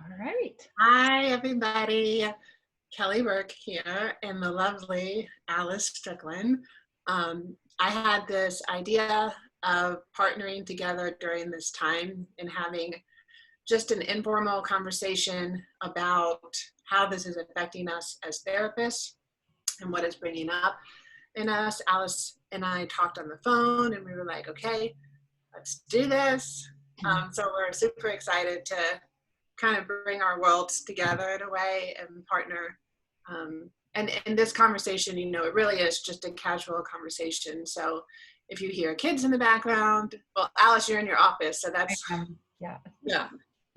All right. Hi, everybody. Kelly Burke here and the lovely Alice Strickland. I had this idea of partnering together during this time and having just an informal conversation about how this is affecting us as therapists and what it's bringing up in us. Alice and I talked on the phone and we were like, okay, let's do this. So we're super excited to kind of bring our worlds together in a way and partner. And in this conversation, it really is just a casual conversation. So if you hear kids in the background, well, Alice, you're in your office, so that's, Yeah.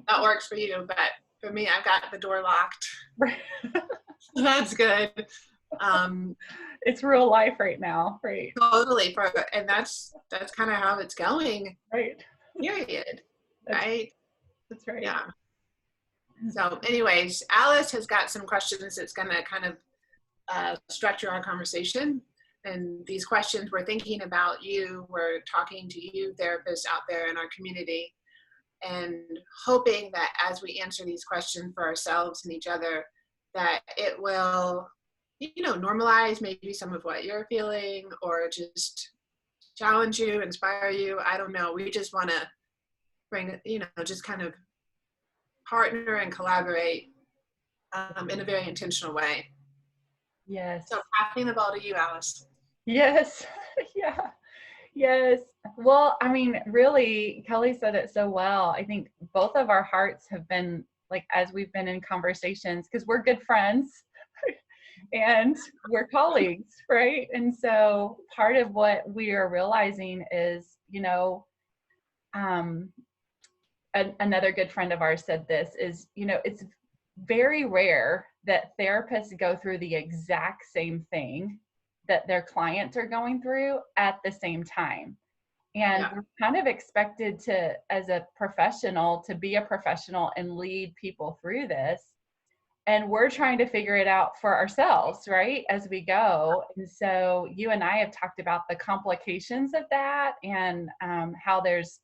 that works for you. But for me, I've got the door locked. That's good. It's real life right now, right? Totally. And that's kind of how it's going. Right. Period. Right. That's right. Yeah. So anyways, Alice has got some questions that's going to kind of structure our conversation. And these questions, we're thinking about you, we're talking to you therapists out there in our community, and hoping that as we answer these questions for ourselves and each other, that it will, normalize maybe some of what you're feeling or just challenge you, inspire you. I don't know. We just want to bring, just kind of partner and collaborate in a very intentional way. Yes. So passing the ball to you, Alice. Yes. Yeah. Yes. Well, I mean, really, Kelly said it so well. I think both of our hearts have been like, as we've been in conversations, because we're good friends and we're colleagues, right? And so part of what we are realizing is, another good friend of ours said this is, it's very rare that therapists go through the exact same thing that their clients are going through at the same time. And we're kind of expected to, as a professional, to be a professional and lead people through this. And we're trying to figure it out for ourselves, right, as we go. And so you and I have talked about the complications of that and how there's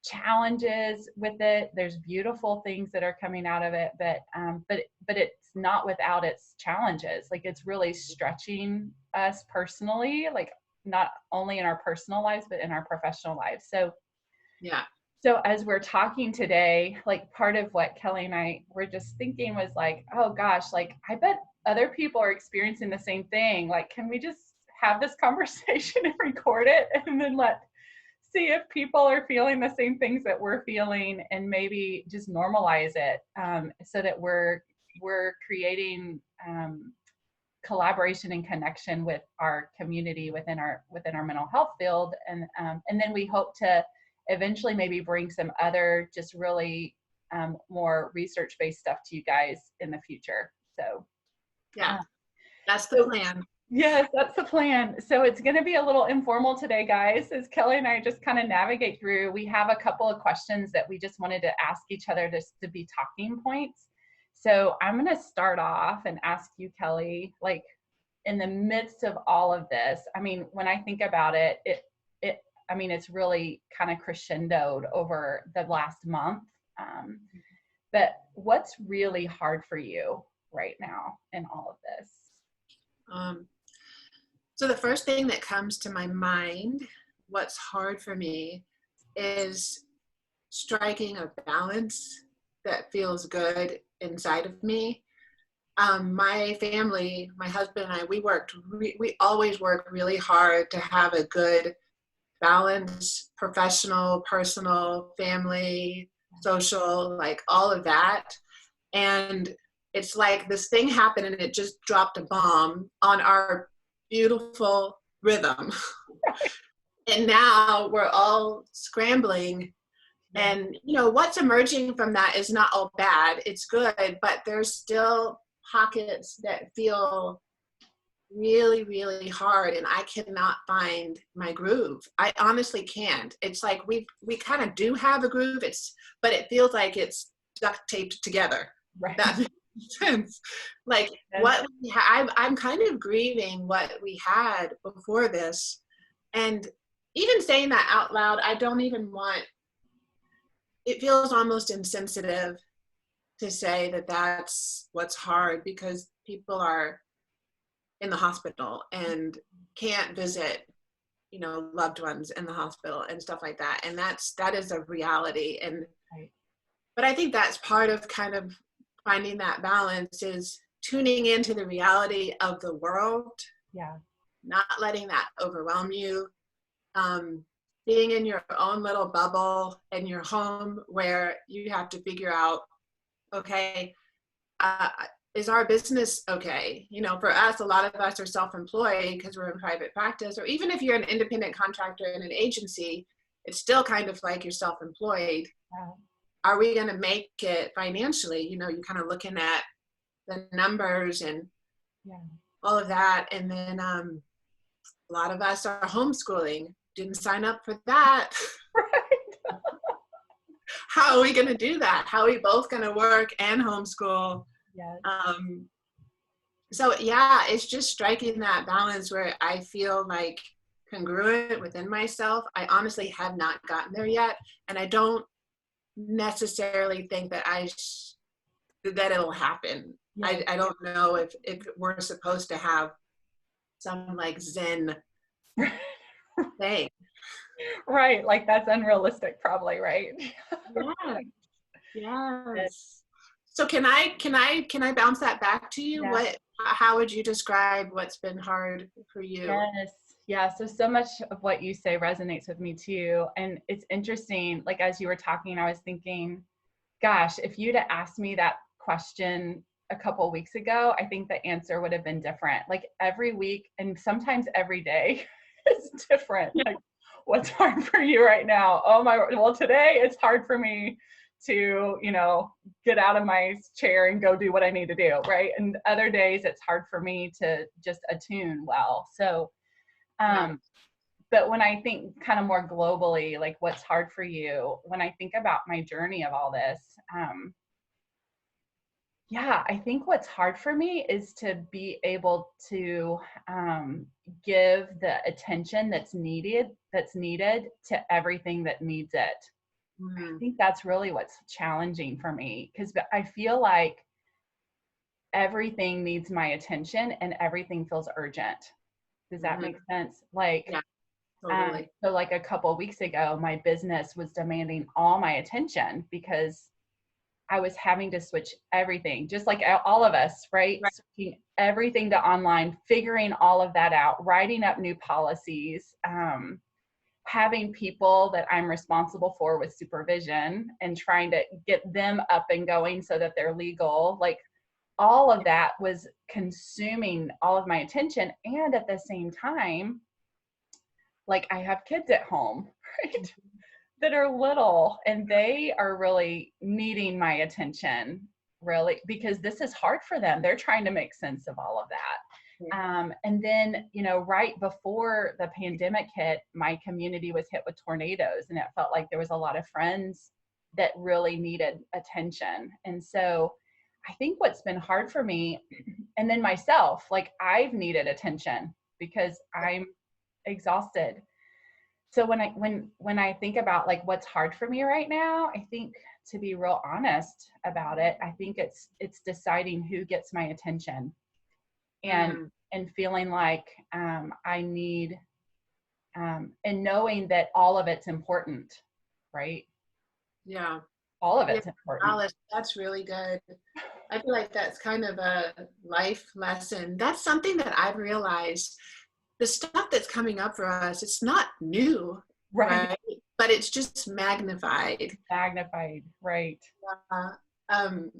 challenges with it. There's beautiful things that are coming out of it, but it's not without its challenges. Like, it's really stretching us personally, like not only in our personal lives, but in our professional lives. So as we're talking today, like part of what Kelly and I were just thinking was like, oh gosh, like I bet other people are experiencing the same thing. Like, can we just have this conversation and record it and then see if people are feeling the same things that we're feeling, and maybe just normalize it so that we're creating collaboration and connection with our community within our mental health field, and then we hope to eventually maybe bring some other just really more research-based stuff to you guys in the future. So that's the plan. Yes, that's the plan. So it's going to be a little informal today, guys, as Kelly and I just kind of navigate through. We have a couple of questions that we just wanted to ask each other just to be talking points. So I'm going to start off and ask you, Kelly, like in the midst of all of this, I mean, when I think about it, it's really kind of crescendoed over the last month. But what's really hard for you right now in all of this? So the first thing that comes to my mind, what's hard for me, is striking a balance that feels good inside of me. My family, my husband and I, we always work really hard to have a good balance, professional, personal, family, social, like all of that. And it's like this thing happened and it just dropped a bomb on our beautiful rhythm. And now we're all scrambling. And, what's emerging from that is not all bad. It's good, but there's still pockets that feel really, really hard, and I cannot find my groove. I honestly can't. It's like we kind of do have a groove, but it feels like it's duct taped together. Right. That makes sense. Like what I'm kind of grieving what we had before this, and even saying that out loud, I don't even want. It feels almost insensitive to say that that's what's hard, because people are in the hospital and can't visit, you know, loved ones in the hospital and stuff like that. And that is a reality. And, Right. but I think that's part of kind of finding that balance, is tuning into the reality of the world, Yeah. not letting that overwhelm you. Being in your own little bubble in your home, where you have to figure out, okay, is our business okay? You know, for us, a lot of us are self-employed because we're in private practice, or even if you're an independent contractor in an agency, it's still kind of like you're self-employed. Yeah. Are we going to make it financially? You know, you're kind of looking at the numbers and Yeah. all of that. And then a lot of us are homeschooling. Didn't sign up for that. Right. How are we going to do that? How are we both going to work and homeschool? Yes. So yeah, it's just striking that balance where I feel like congruent within myself. I honestly have not gotten there yet. And I don't necessarily think that that it'll happen. Yes. I don't know if we're supposed to have some like Zen thing. Right. Like that's unrealistic probably, right? Yeah. Yes. Yes. So can I bounce that back to you? Yeah. How would you describe what's been hard for you? Yes. Yeah. So much of what you say resonates with me too. And it's interesting, like as you were talking, I was thinking, gosh, if you'd have asked me that question a couple weeks ago, I think the answer would have been different. Like every week and sometimes every day is different. Like what's hard for you right now? Oh my, well, today it's hard for me to, you know, get out of my chair and go do what I need to do. Right. And other days it's hard for me to just attune well. So, Yeah. but when I think kind of more globally, like what's hard for you, when I think about my journey of all this, yeah, I think what's hard for me is to be able to give the attention that's needed to everything that needs it. I Mm-hmm. think that's really what's challenging for me, because I feel like everything needs my attention and everything feels urgent. Does that Mm-hmm. make sense? Like, Yeah, totally. so like a couple of weeks ago, my business was demanding all my attention because I was having to switch everything, just like all of us, right? Right. Switching everything to online, figuring all of that out, writing up new policies, having people that I'm responsible for with supervision and trying to get them up and going so that they're legal. Like all of that was consuming all of my attention. And at the same time, like I have kids at home, right? That are little and they are really needing my attention, really, because this is hard for them. They're trying to make sense of all of that. And then, you know, right before the pandemic hit, my community was hit with tornadoes and it felt like there was a lot of friends that really needed attention. And so I think what's been hard for me, and then myself, like I've needed attention because I'm exhausted. So when I think about like what's hard for me right now, I think, to be real honest about it, I think it's deciding who gets my attention and Mm. and feeling like I need and knowing that all of it's important, right? Yeah. All of Yeah. it's important. Alice, that's really good. I feel like that's kind of a life lesson. That's something that I've realized. The stuff that's coming up for us, it's not new, Right. right? But it's just magnified. Magnified, right. Uh, um,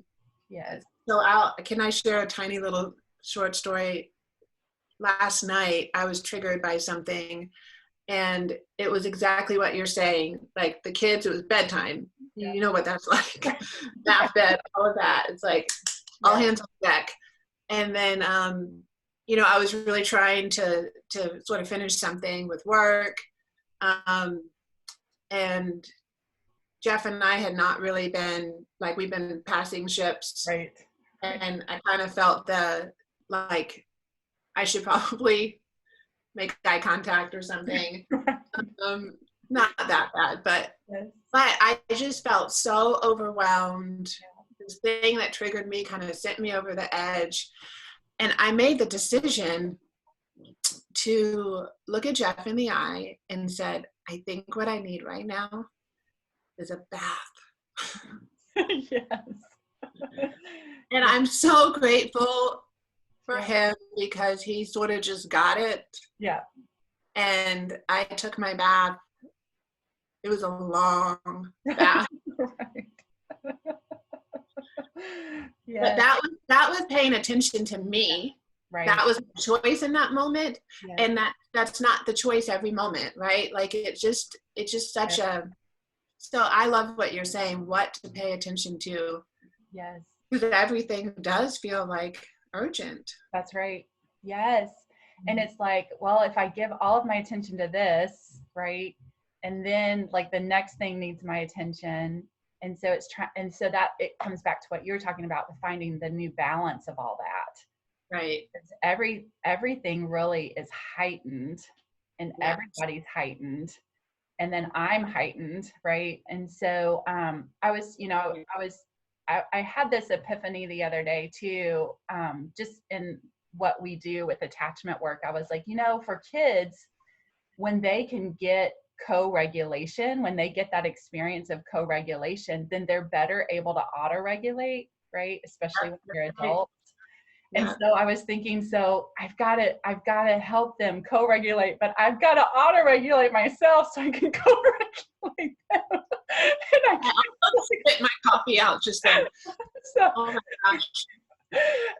Yes. so can I share a tiny little short story? Last night, I was triggered by something, and it was exactly what you're saying. Like the kids, it was bedtime. Yeah. You know what that's like. Nap bed, all of that. It's like all Yeah. hands on deck. And then, you know, I was really trying to sort of finish something with work. And Jeff and I had not really been, like, we've been passing ships. Right. And I kind of felt like, I should probably make eye contact or something. Not that bad, but Yes. I just felt so overwhelmed this thing that triggered me, kind of sent me over the edge. And I made the decision to look at Jeff in the eye and said, I think what I need right now is a bath. Yes. And I'm so grateful for him because he sort of just got it. Yeah. And I took my bath. It was a long bath. Right. But that was paying attention to me. Right. That was a choice in that moment. Yes. And that's not the choice every moment, right? Like it's just such a, so I love what you're saying, what to pay attention to. Yes. Because everything does feel like urgent. That's right. Yes. And it's like, well, if I give all of my attention to this, right, and then like the next thing needs my attention, and so and so that it comes back to what you're talking about, with finding the new balance of all that. Right. It's everything really is heightened, and everybody's heightened, and then I'm heightened, right? And so I had this epiphany the other day too, just in what we do with attachment work. I was like, for kids, when they can get co-regulation, when they get that experience of co-regulation, then they're better able to auto-regulate, right? Especially when they're adults. And so I was thinking, so I've got to help them co-regulate, but I've got to auto-regulate myself so I can co-regulate them. And I can't spit my coffee out just then. So, oh my gosh.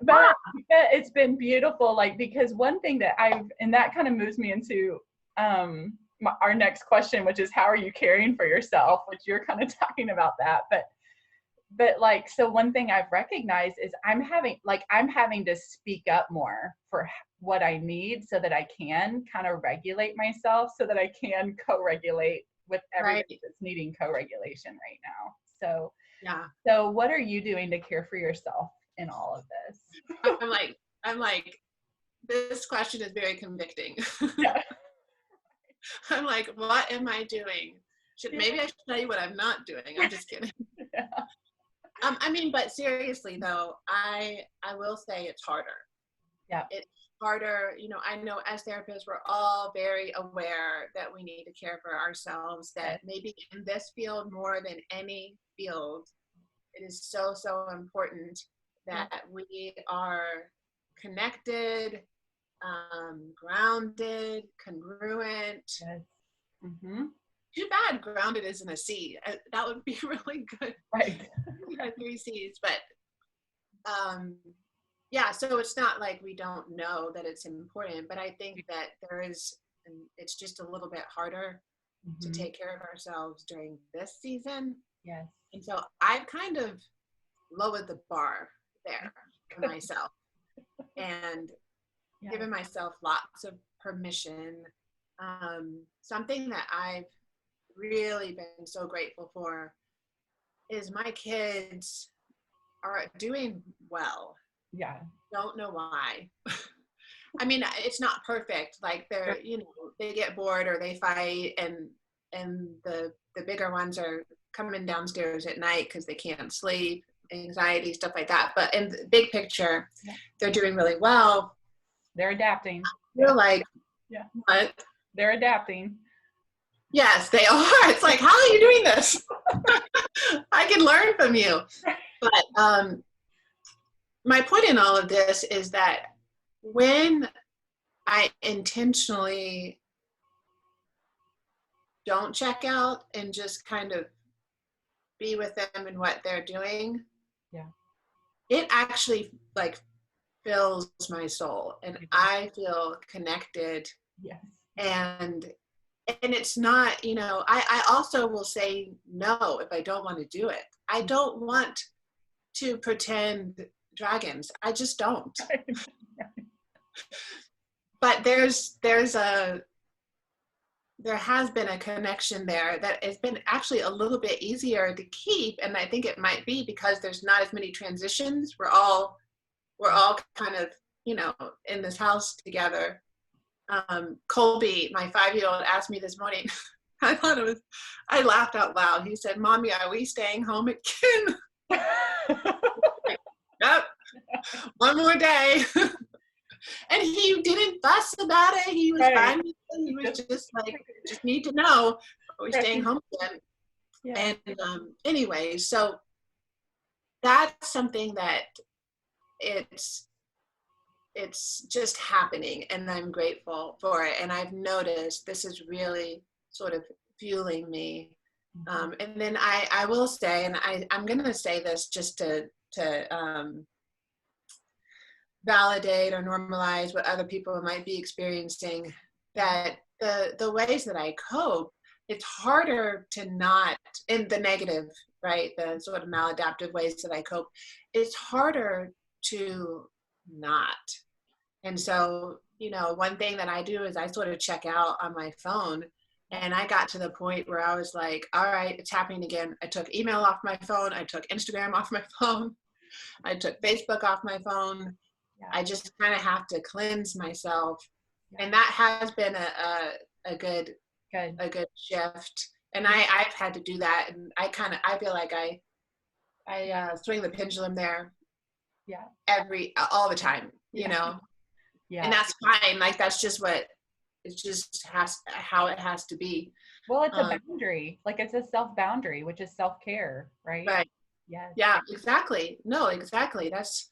But it's been beautiful, like, because one thing that and that kind of moves me into our next question, which is how are you caring for yourself, which you're kind of talking about that, but like, so one thing I've recognized is I'm having to speak up more for what I need so that I can kind of regulate myself, so that I can co-regulate with everybody that's needing co-regulation right now. So so what are you doing to care for yourself in all of this? I'm like, this question is very convicting. Yeah. I'm like, what am I doing? Maybe I should tell you what I'm not doing. I'm just kidding. Yeah. I mean, but seriously though, I will say it's harder. Yeah. It's harder. I know as therapists, we're all very aware that we need to care for ourselves, that maybe in this field more than any field, it is so, so important that we are connected, grounded, congruent. Yes. Mm-hmm. Too bad grounded isn't a C. That would be really good. Right. 3 C's, but so it's not like we don't know that it's important, but I think that it's just a little bit harder to take care of ourselves during this season. Yes. And so I've kind of lowered the bar there for myself and given myself lots of permission. Something that I've really been so grateful for is my kids are doing well. Yeah. Don't know why. I mean, it's not perfect. Like they're, they get bored or they fight, and the bigger ones are coming downstairs at night because they can't sleep, anxiety, stuff like that. But in the big picture, they're doing really well. They're adapting. You're like, what? They're adapting. Yes, they are. It's like, how are you doing this? I can learn from you. But my point in all of this is that when I intentionally don't check out and just kind of be with them and what they're doing, it actually like fills my soul, and I feel connected. Yes. And it's not, I also will say no if I don't want to do it. I don't want to pretend dragons. I just don't. But there has been a connection there that has been actually a little bit easier to keep, and I think it might be because there's not as many transitions. We're all kind of, in this house together. Colby, my 5-year-old, asked me this morning, I laughed out loud. He said, "Mommy, are we staying home again?" one more day. And he didn't fuss about it. He was Right. fine with it. He was just like, just need to know, are we staying Right. home again? Yeah. And anyway, so that's something that it's just happening, and I'm grateful for it. And I've noticed this is really sort of fueling me. And then I will say, and I'm going to say this just to validate or normalize what other people might be experiencing, that the ways that I cope, it's harder to not, in the negative, right, the sort of maladaptive ways that I cope, it's harder to not. And so, one thing that I do is I sort of check out on my phone. And I got to the point where I was like, all right, it's happening again. I took email off my phone. I took Instagram off my phone. I took Facebook off my phone. Yeah. I just kind of have to cleanse myself. Yeah. And that has been a good shift. And I've had to do that. And I feel like I swing the pendulum there. Yeah. All the time, Yeah. and that's fine. Like, that's just how it has to be. Well, it's a boundary. Like, it's a self boundary, which is self-care, right? Right. Yes. Yeah, exactly. No, exactly. That's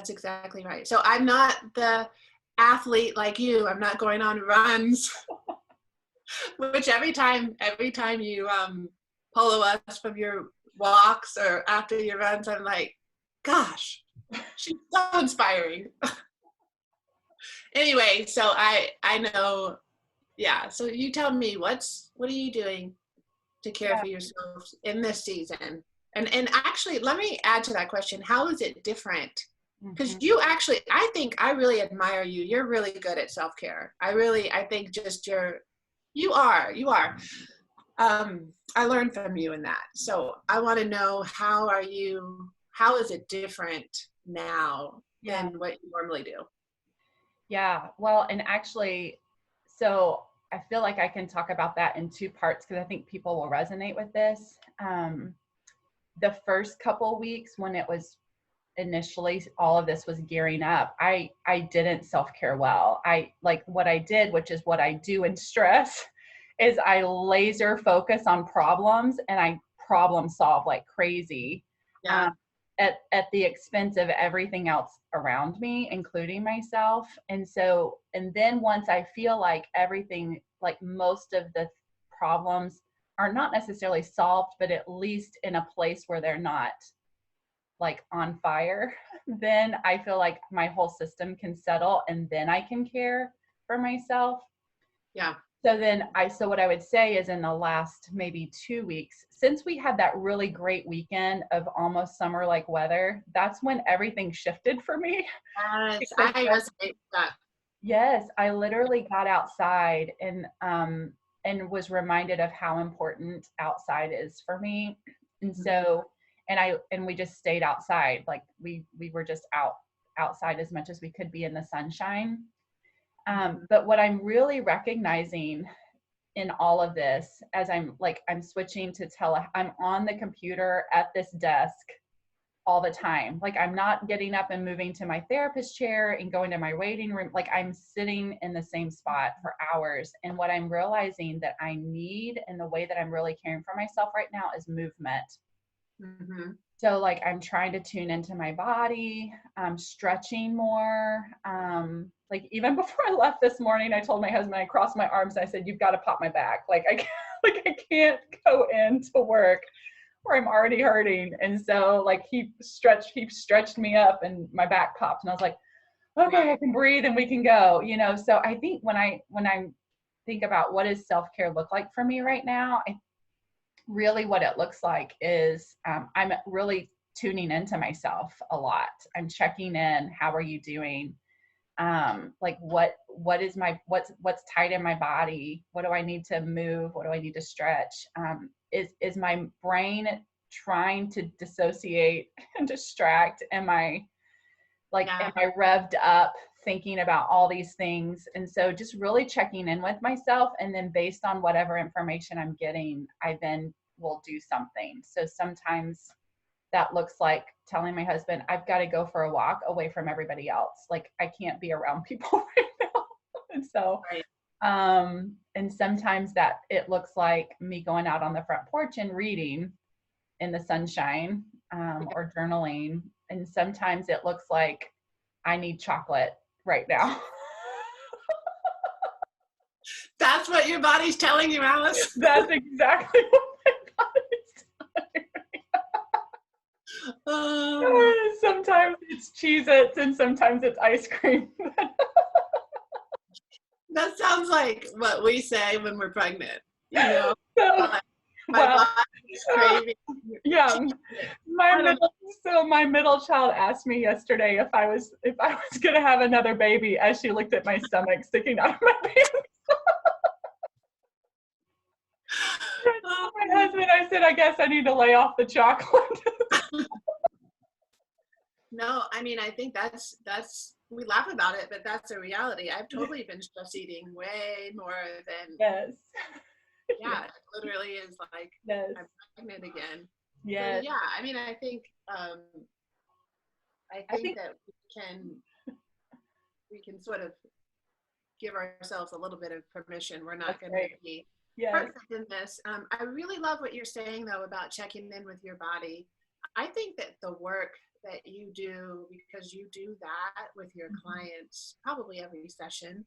exactly right. So I'm not the athlete like you. I'm not going on runs, which every time you follow us from your walks or after your runs, I'm like, gosh, she's so inspiring. Anyway, so I know, yeah. So you tell me, what are you doing to care for yourself in this season? And actually, let me add to that question. How is it different? Because you actually, I think I really admire you. You're really good at self-care. I think just you are. I learned from you in that. So I want to know, how is it different now than what you normally do? Yeah, well, and actually, so I feel like I can talk about that in two parts, because I think people will resonate with this. The first couple weeks when it was initially all of this was gearing up, I didn't self-care well. I like what I did, which is what I do in stress, is I laser focus on problems and I problem solve like crazy. Yeah. At the expense of everything else around me, including myself. And then once I feel like everything, like most of the problems are not necessarily solved, but at least in a place where they're not like on fire, then I feel like my whole system can settle, and then I can care for myself. Yeah. So what I would say is, in the last maybe 2 weeks, since we had that really great weekend of almost summer-like weather, that's when everything shifted for me. Yes, I resonate with that. Yes, I literally got outside and was reminded of how important outside is for me. And so, and we just stayed outside. Like we were just outside as much as we could be in the sunshine. But what I'm really recognizing in all of this, as I'm switching to I'm on the computer at this desk all the time. Like, I'm not getting up and moving to my therapist chair and going to my waiting room. Like, I'm sitting in the same spot for hours. And what I'm realizing that I need, and the way that I'm really caring for myself right now, is movement. So like, I'm trying to tune into my body. I'm stretching more. Like, even before I left this morning, I told my husband, I crossed my arms and I said, "You've got to pop my back. Like, I can't go into work where I'm already hurting." And so like, he stretched me up and my back popped, and I was like, okay, I can breathe and we can go, So I think when I think about what does self-care look like for me right now, really what it looks like is I'm really tuning into myself a lot. I'm checking in. How are you doing? Like, what's tight in my body? What do I need to move? What do I need to stretch? Is my brain trying to dissociate and distract? Am I revved up thinking about all these things? And so just really checking in with myself, and then based on whatever information I'm getting, I then will do something. So sometimes that looks like telling my husband, I've got to go for a walk away from everybody else. Like I can't be around people right now. And so, Right. and sometimes that it looks like me going out on the front porch and reading in the sunshine, or journaling. And sometimes it looks like I need chocolate right now. That's what your body's telling you, Alice. That's exactly what my body's Oh, sometimes it's Cheez-Its and sometimes it's ice cream. that sounds like what we say when we're pregnant. You know, So, my well, body's craving. yeah, my middle child asked me yesterday if I was gonna have another baby as she looked at my stomach sticking out of my pants. My husband, I said, I guess I need to lay off the chocolate. No, I mean, I think that's we laugh about it, but that's a reality. I've totally been stress eating way more than Yes. yeah, it literally is like Yes. I'm pregnant again. Yes. So, yeah, I mean, I think that we can sort of give ourselves a little bit of permission. We're not going to be perfect in this. I really love what you're saying though about checking in with your body. I think that the work that you do, because you do that with your clients probably every session,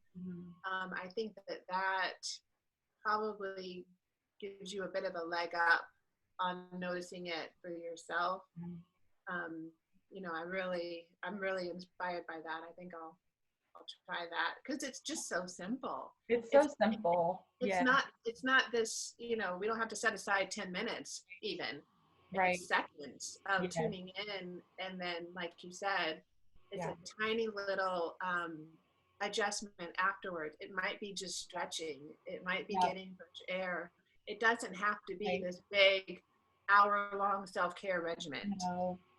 I think that probably gives you a bit of a leg up on noticing it for yourself. You know, I'm really inspired by that. I think I'll try that because it's just so simple. It's so simple. It's not this, you know, we don't have to set aside 10 minutes even. Right. It's seconds of tuning in, and then like you said, it's a tiny little adjustment afterwards. It might be just stretching, it might be getting fresh air. It doesn't have to be this big hour-long self-care regimen.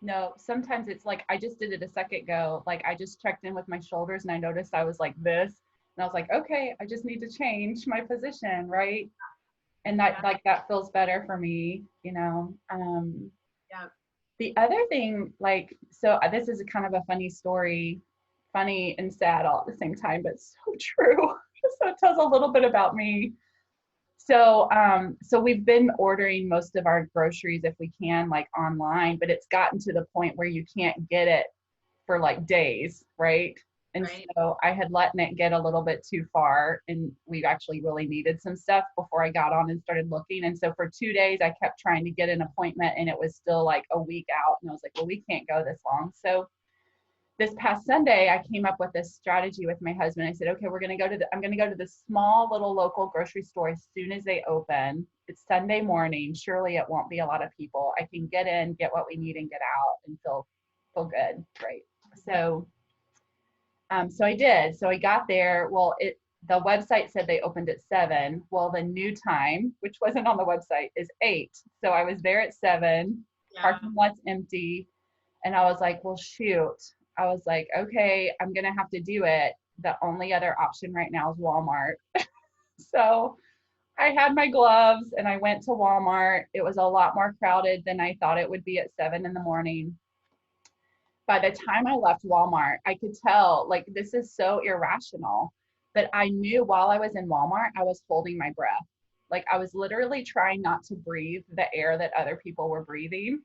No, sometimes it's like I just did it a second ago. Like I just checked in with my shoulders and I noticed I was like this, and I was like, okay, I just need to change my position, right? And that like that feels better for me, you know. The other thing, like, so this is a kind of a funny story, funny and sad all at the same time, but so true. So it tells a little bit about me. So, so we've been ordering most of our groceries if we can, like online, but it's gotten to the point where you can't get it for like days, right? And so I had let it get a little bit too far, and we actually really needed some stuff before I got on and started looking. And so for 2 days, I kept trying to get an appointment, and it was still like a week out. And I was like, well, we can't go this long. So this past Sunday, I came up with this strategy with my husband. I said, okay, I'm going to go to this small little local grocery store as soon as they open. It's Sunday morning. Surely it won't be a lot of people. I can get in, get what we need, and get out and feel good. Right. So, so I did. So I got there. Well, the website said they opened at 7. Well, the new time, which wasn't on the website, is 8. So I was there at 7. Parking lot's empty. And I was like, well, shoot. I was like, okay, I'm going to have to do it. The only other option right now is Walmart. So I had my gloves and I went to Walmart. It was a lot more crowded than I thought it would be at 7 in the morning. By the time I left Walmart, I could tell, like, this is so irrational, but I knew while I was in Walmart, I was holding my breath. Like I was literally trying not to breathe the air that other people were breathing,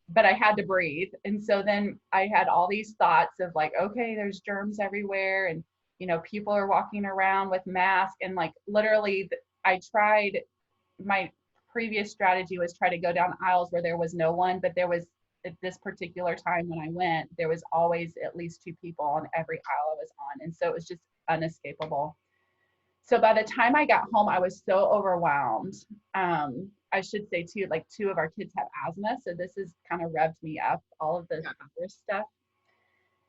but I had to breathe. And so then I had all these thoughts of like, okay, there's germs everywhere. And, you know, people are walking around with masks. And like, literally my previous strategy was try to go down aisles where there was no one, but there was, at this particular time when I went, there was always at least 2 people on every aisle I was on. And so it was just unescapable. So by the time I got home, I was so overwhelmed. I should say too, like 2 of our kids have asthma. So this has kind of revved me up, all of the other stuff.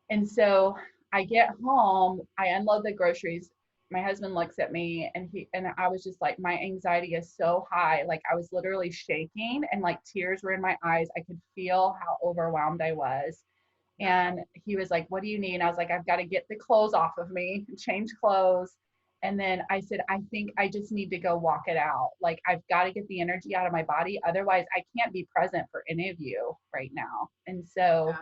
And so I get home, I unload the groceries. My husband looks at me and I was just like, my anxiety is so high. Like I was literally shaking and like tears were in my eyes. I could feel how overwhelmed I was. And he was like, what do you need? And I was like, I've got to get the clothes off of me and change clothes. And then I said, I think I just need to go walk it out. Like, I've got to get the energy out of my body. Otherwise, I can't be present for any of you right now. And so,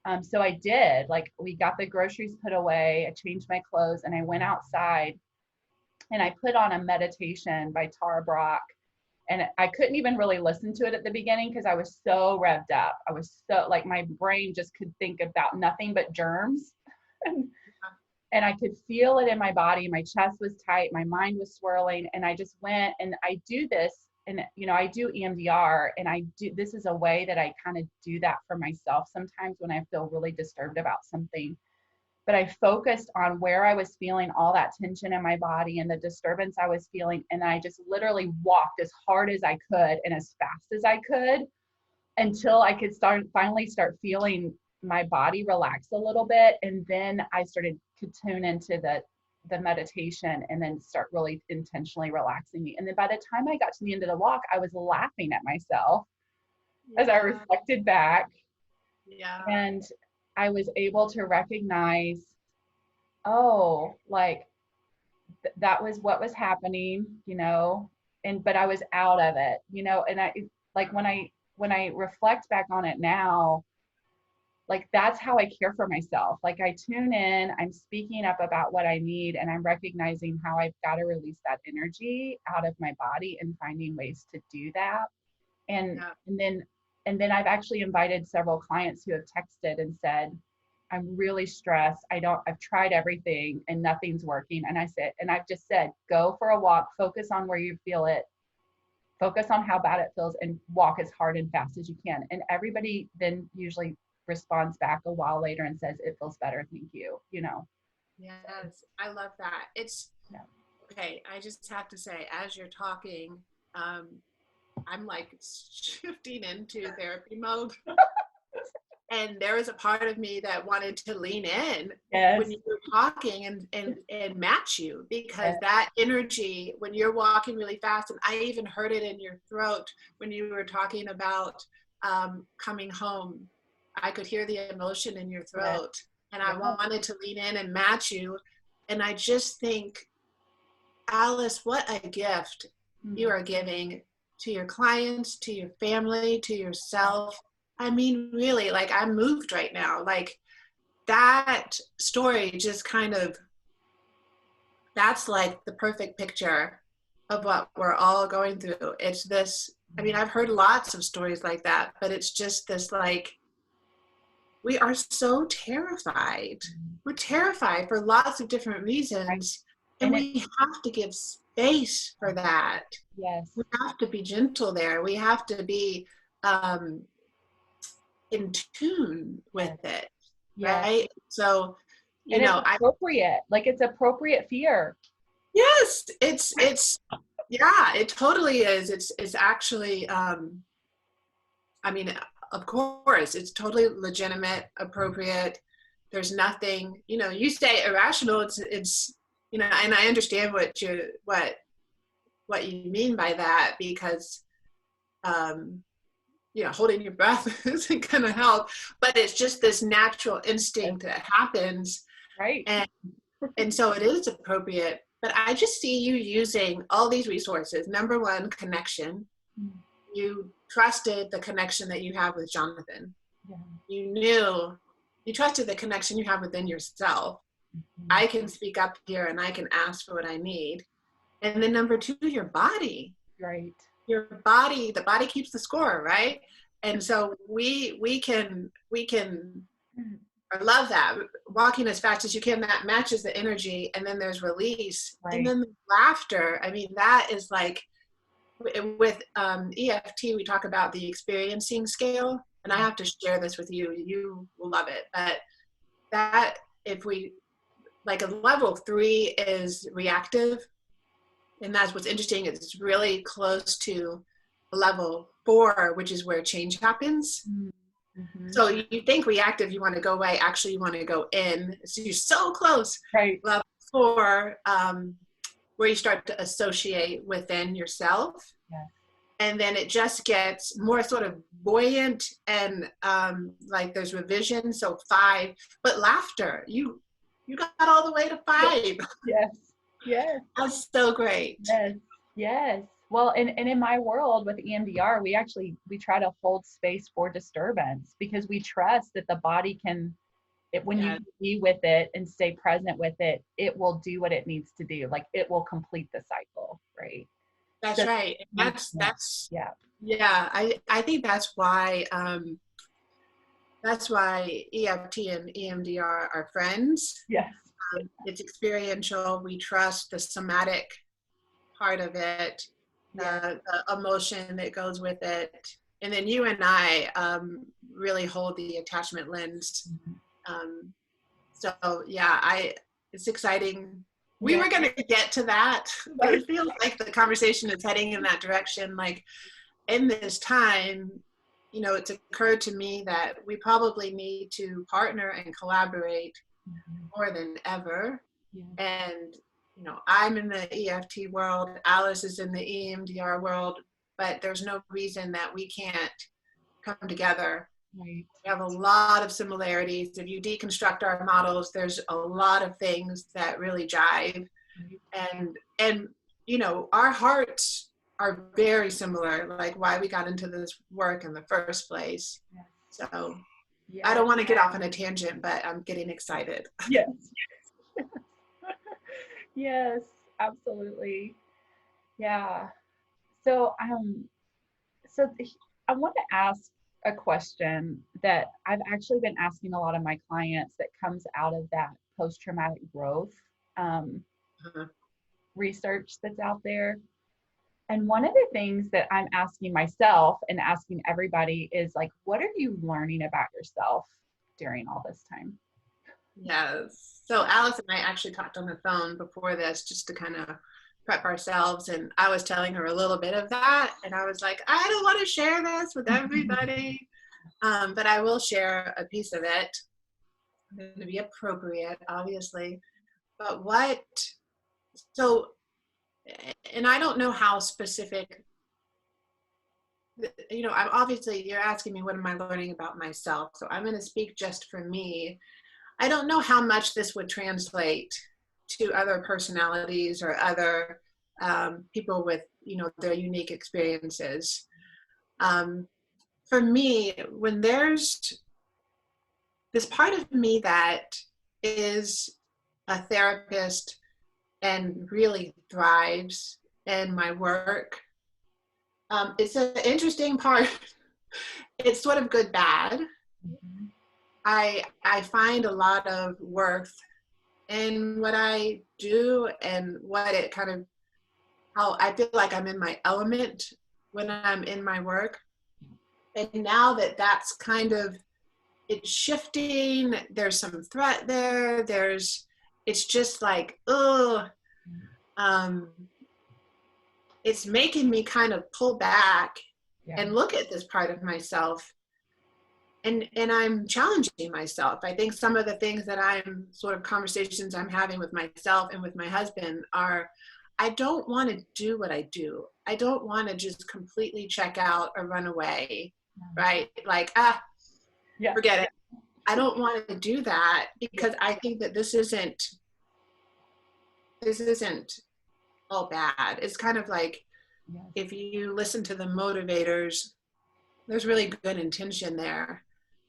Yeah. so I did. Like, we got the groceries put away. I changed my clothes and I went outside and I put on a meditation by Tara Brach. And I couldn't even really listen to it at the beginning because I was so revved up. I was so like, my brain just could think about nothing but germs. And I could feel it in my body. My chest was tight, my mind was swirling, and I just went and I do this. And I do EMDR, and this is a way that I kind of do that for myself sometimes when I feel really disturbed about something. But I focused on where I was feeling all that tension in my body and the disturbance I was feeling, and I just literally walked as hard as I could and as fast as I could until I could finally start feeling my body relax a little bit. And then I started to tune into the meditation and then start really intentionally relaxing me. And then by the time I got to the end of the walk, I was laughing at myself as I reflected back. Yeah. And I was able to recognize, oh, like that was what was happening, but I was out of it, and I like when I reflect back on it now, like that's how I care for myself. Like I tune in, I'm speaking up about what I need, and I'm recognizing how I've got to release that energy out of my body and finding ways to do that. And then I've actually invited several clients who have texted and said, I'm really stressed. I've tried everything and nothing's working. And I've just said, go for a walk, focus on where you feel it, focus on how bad it feels, and walk as hard and fast as you can. And everybody then usually responds back a while later and says, it feels better. Thank you. Yes, I love that. Okay. I just have to say, as you're talking, I'm like shifting into therapy mode. And there was a part of me that wanted to lean in when you were talking and match you, because that energy, when you're walking really fast, and I even heard it in your throat when you were talking about coming home. I could hear the emotion in your throat, and I wanted to lean in and match you. And I just think, Alice, what a gift you are giving to your clients, to your family, to yourself. I mean, really, like I'm moved right now. Like that story just that's like the perfect picture of what we're all going through. It's this, I mean, I've heard lots of stories like that, but it's just this, like, we are so terrified. We're terrified for lots of different reasons. And we have to give space for that. Yes. We have to be gentle there. We have to be in tune with it. Right? So, it's appropriate. Like it's appropriate fear. Yes, it's yeah, it totally is. It's actually I mean, of course, it's totally legitimate, appropriate. There's nothing, you say irrational, it's and I understand what you mean by that, because holding your breath isn't going to help, but it's just this natural instinct that happens. Right. And so it is appropriate, but I just see you using all these resources. Number one, connection. You trusted the connection that you have with Jonathan. Yeah. You trusted the connection you have within yourself. I can speak up here and I can ask for what I need. And then number two, your body. Right. Your body, the body keeps the score, right? And so we can I love that. Walking as fast as you can, that matches the energy, and then there's release. Right. And then the laughter. I mean, that is like, with EFT, we talk about the experiencing scale, and I have to share this with you. You will love it. But that, if we, like, a level 3 is reactive, and that's what's interesting. It's really close to level 4, which is where change happens. Mm-hmm. So you think reactive, you want to go away. Actually, you want to go in. So you're so close. Right. Level 4, where you start to associate within yourself. Yeah. And then it just gets more sort of buoyant and like there's revision. So 5, but laughter, you got all the way to 5. Yes. Yes. That's so great. Yes. Yes. Well, and in my world with EMDR, we try to hold space for disturbance because we trust that the body can when you Yeah, can be with it and stay present with it, it will do what it needs to do. Like it will complete the cycle, right? that's So right. yeah, That's yeah, yeah. I think that's why EFT and EMDR are friends. yes, It's experiential. We trust the somatic part of it, yes. the emotion that goes with it. And then you and I really hold the attachment lens. Mhm. Um, so yeah, it's exciting. We Yeah, were going to get to that, but right. it feels like the conversation is heading in that direction. Like in this time, it's occurred to me that we probably need to partner and collaborate Mhm. more than ever. Yeah, And, I'm in the EFT world, Alice is in the EMDR world, but there's no reason that we can't come together. right. We have a lot of similarities. If you deconstruct our models, there's a lot of things that really jive. Right. And our hearts are very similar, like why we got into this work in the first place. Yes. So I Yes. don't want to get off on a tangent, but I'm getting excited. Yes. Yes. Absolutely. Yeah. So, I want to ask a question that I've actually been asking a lot of my clients that comes out of that post-traumatic growth um, Uh-huh. research that's out there. And one of the things that I'm asking myself and asking everybody is like, what are you learning about yourself during all this time? Yes. So Alice and I actually talked on the phone before this just to kind of prep ourselves. And I was telling her a little bit of that. And I was like, I don't want to share this with everybody, but I will share a piece of it. I'm going to be appropriate, obviously. But so, and I don't know how specific, I'm obviously, you're asking me, what am I learning about myself? So I'm going to speak just for me. I don't know how much this would translate to other personalities or other people with, their unique experiences. Um, for me, when there's this part of me that is a therapist and really thrives in my work, it's an interesting part. It's sort of good, bad. Mhm. I find a lot of worth in what I do and what it kind of, how I feel like I'm in my element when I'm in my work. And now that that's kind of, it's shifting, there's some threat there, it's just like, oh, um, it's making me kind of pull back Yeah. and look at this part of myself. And I'm challenging myself. I think some of the things that I'm sort of conversations I'm having with myself and with my husband are, I don't want to do what I do. I don't want to just completely check out or run away, right? Like, Yeah. forget it. I don't want to do that because I think that this isn't all bad. It's kind of like, Yes. if you listen to the motivators, there's really good intention there.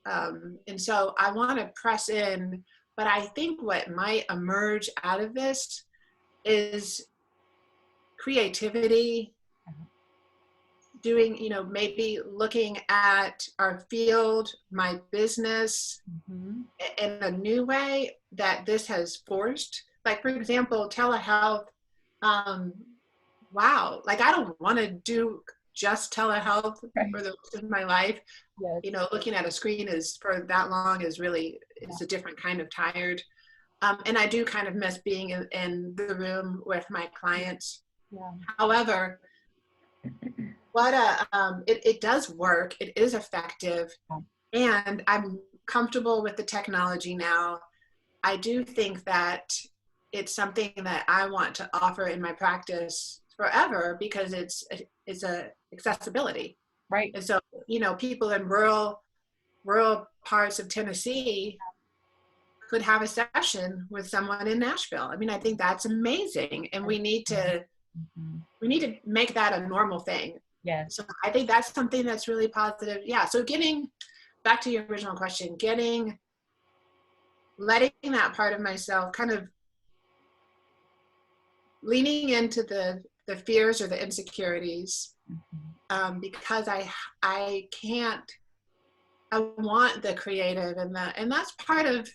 And so I want to press in, but I think what might emerge out of this is creativity, doing, maybe looking at our field, my business Mhm. in a new way that this has forced. Like, for example, telehealth. Um, wow, like I don't want to do just telehealth Right. for the rest of my life. Yes. Looking at a screen is for that long is really, Yeah. it's a different kind of tired. And I do kind of miss being in the room with my clients. Yeah. However, it does work. It is effective, and I'm comfortable with the technology now. I do think that it's something that I want to offer in my practice forever because it's a accessibility. Right. And so, people in rural parts of Tennessee could have a session with someone in Nashville. I mean, I think that's amazing. And we need to make that a normal thing. Yes. So I think that's something that's really positive. Yeah. So getting back to your original question, letting that part of myself kind of leaning into the fears or the insecurities, because I want the creative and that's part of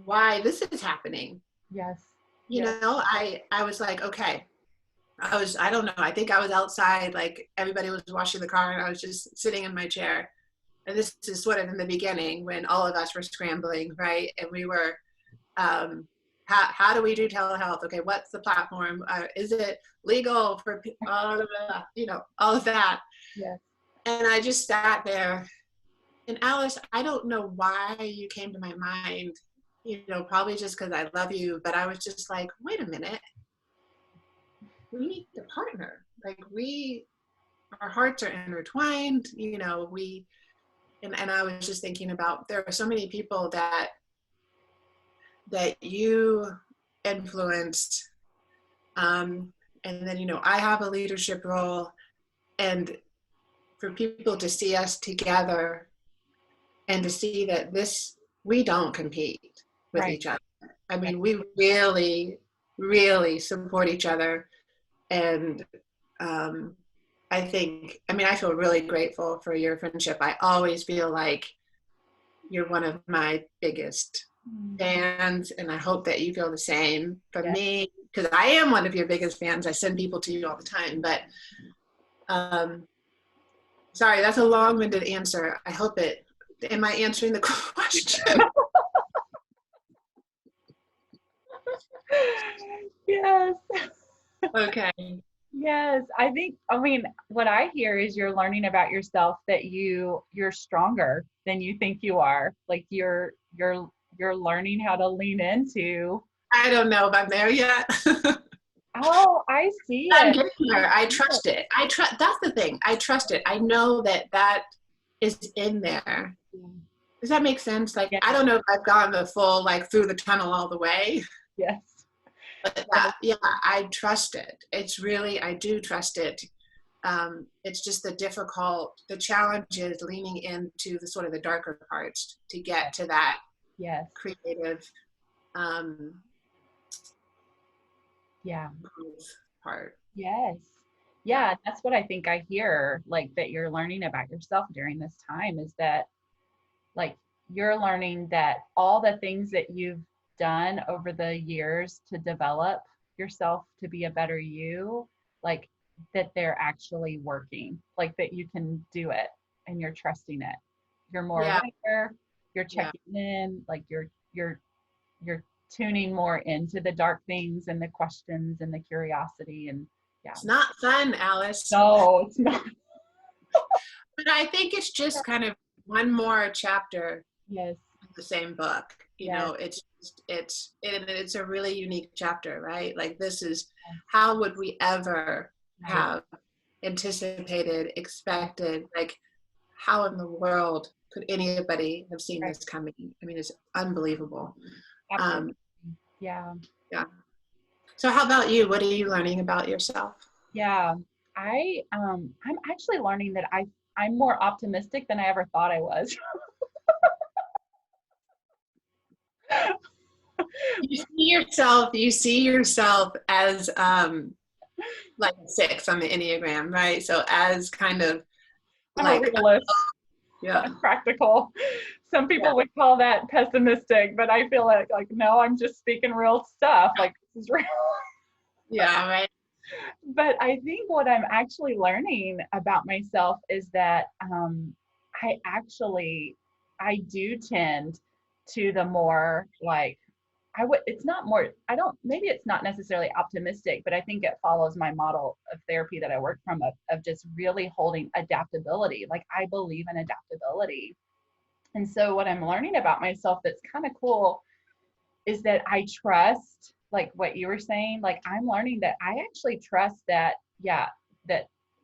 why this is happening. Yes. You know, I was like, okay, I don't know, I think I was outside, like everybody was washing the car and I was just sitting in my chair. And this is sort of in the beginning when all of us were scrambling, right? And we were, how do we do telehealth? Okay, what's the platform? Is it legal for all of all of that? Yes. And I just sat there. And Alice, I don't know why you came to my mind, probably just because I love you, but I was just like, wait a minute. We need to partner. Like our hearts are intertwined, and I was just thinking about, there are so many people that you influenced. And then, I have a leadership role, and for people to see us together and to see that we don't compete with each other. I mean, we really, really support each other. And I feel really grateful for your friendship. I always feel like you're one of my biggest fans, and I hope that you feel the same for me, because I am one of your biggest fans. I send people to you all the time, but sorry, that's a long-winded answer. I hope am I answering the question? Yes. Okay. Yes. What I hear is you're learning about yourself, that you're stronger than you think you are. Like you're learning how to lean into. I don't know if I'm there yet. Oh, I see I'm it. getting there. I trust it. That's the thing. I trust it. I know that is in there. Does that make sense? Like, I don't know if I've gone the full, like, through the tunnel all the way. Yes. But I trust it. It's really, I do trust it. It's just the challenge is leaning into the sort of the darker parts to get to that creative part. Yes. Yeah, that's what I think I hear, like, that you're learning about yourself during this time, is that, like, you're learning that all the things that you've done over the years to develop yourself to be a better you, like, that they're actually working, like that you can do it and you're trusting it. You're more aware, you're checking in, like you're tuning more into the dark things and the questions and the curiosity. And it's not fun, Alice. No, it's not. But I think it's just kind of one more chapter in the same book. It's a really unique chapter, right? Like, this is, how would we ever have anticipated, expected, like, how in the world could anybody have seen this coming? I mean, it's unbelievable. Yeah. So how about you? What are you learning about yourself? Yeah, I'm actually learning that I'm more optimistic than I ever thought I was. You see yourself as like 6 on the Enneagram, right? So as kind of I'm a realist. I'm practical. Some people would call that pessimistic, but I feel like no, I'm just speaking real stuff. Like, this is real. Yeah, right. But I think what I'm actually learning about myself is that I do tend to the more, like, maybe it's not necessarily optimistic, but I think it follows my model of therapy that I work from, of just really holding adaptability. Like, I believe in adaptability. And so what I'm learning about myself that's kind of cool is that I trust, like what you were saying, like, I'm learning that I actually trust that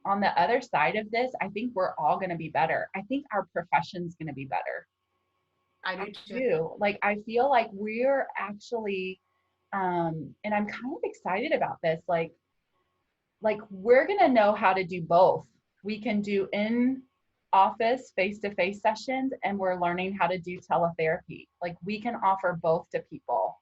on the other side of this, I think we're all going to be better. I think our profession's going to be better. I do I too. do. Like, I feel like we're actually, and I'm kind of excited about this. Like we're going to know how to do both. We can do in office face-to-face sessions, and we're learning how to do teletherapy. Like we can offer both to people,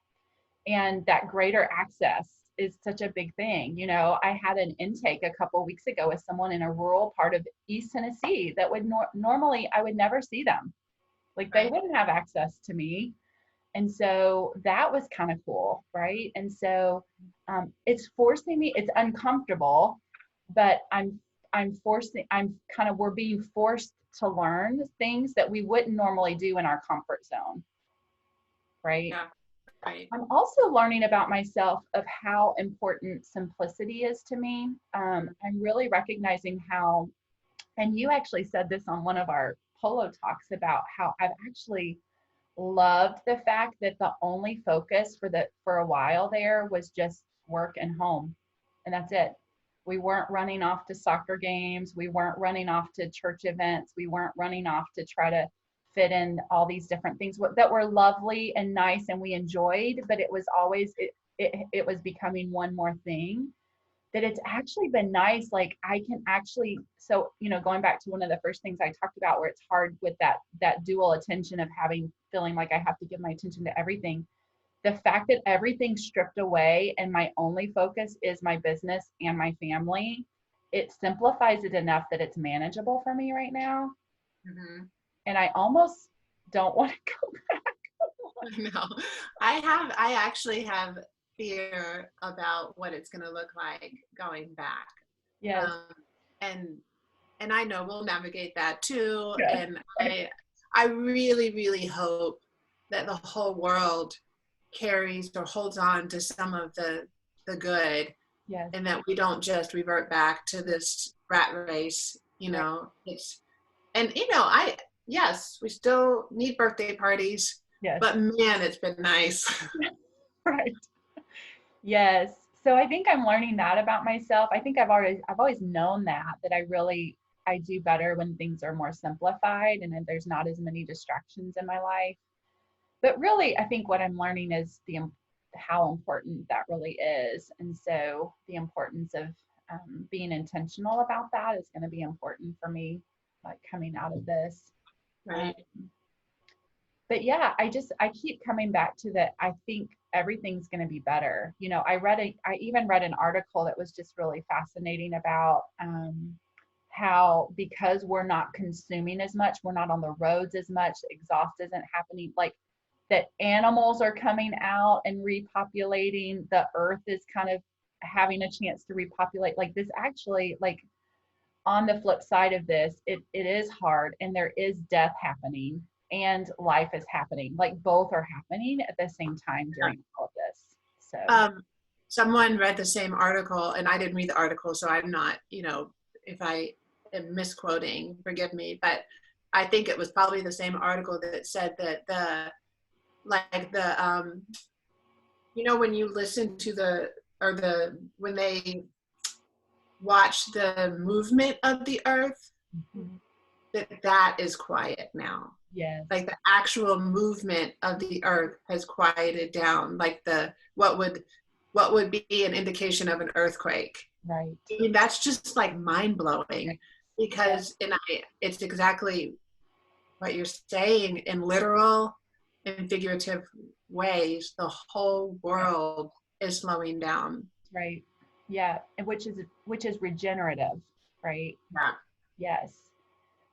and that greater access is such a big thing. You know, I had an intake a couple weeks ago with someone in a rural part of East Tennessee that would normally I would never see them. Like they Right. wouldn't have access to me. And so that was kind of cool, right? And so it's forcing me, it's uncomfortable, but I'm kind of, we're being forced to learn things that we wouldn't normally do in our comfort zone, right? Yeah. Right. I'm also learning about myself of how important simplicity is to me. I'm really recognizing how, and you actually said this on one of our polo talks about how I've actually loved the fact that the only focus for a while there was just work and home, and that's it. We weren't running off to soccer games, we weren't running off to church events, we weren't running off to try to fit in all these different things that were lovely and nice and we enjoyed, but it was always it was becoming one more thing. That it's actually been nice. Like I can actually, so, you know, going back to one of the first things I talked about where it's hard with that dual attention of feeling like I have to give my attention to everything. The fact that everything's stripped away and my only focus is my business and my family, it simplifies it enough that it's manageable for me right now. Mm-hmm. And I almost don't want to go back. No, I actually have fear about what it's going to look like going back. Yes. Um, and and I know we'll navigate that too. Good. And I really, really hope that the whole world carries or holds on to some of the good, Yes. and that we don't just revert back to this rat race. You Right. know, it's and you know, yes, we still need birthday parties, Yes. but man, it's been nice. Right. Yes. So I think I'm learning that about myself. I think I've always known that I do better when things are more simplified and then there's not as many distractions in my life. But really, I think what I'm learning is how important that really is. And so the importance of being intentional about that is going to be important for me, like coming out of this. Um, Right. but yeah, I keep coming back to that. I think everything's going to be better. You know, I even read an article that was just really fascinating about how, because we're not consuming as much, we're not on the roads as much, exhaust isn't happening, like that animals are coming out and repopulating, the earth is kind of having a chance to repopulate. Like this actually, like on the flip side of this, it is hard and there is death happening and life is happening. Like both are happening at the same time during all of this. So Um, Someone read the same article, and I didn't read the article, so I'm not, you know, if I am misquoting, forgive me, but I think it was probably the same article that said that you know, when you listen to when they watch the movement of the earth, mhm. that is quiet now. Yes, Like the actual movement of the earth has quieted down. Like what would be an indication of an earthquake. right. I mean, that's just like mind Right. blowing Yeah, because it's exactly what you're saying in literal and figurative ways. The whole right. world is slowing down. Right. Yeah, and which is regenerative, right? Yeah. Yes.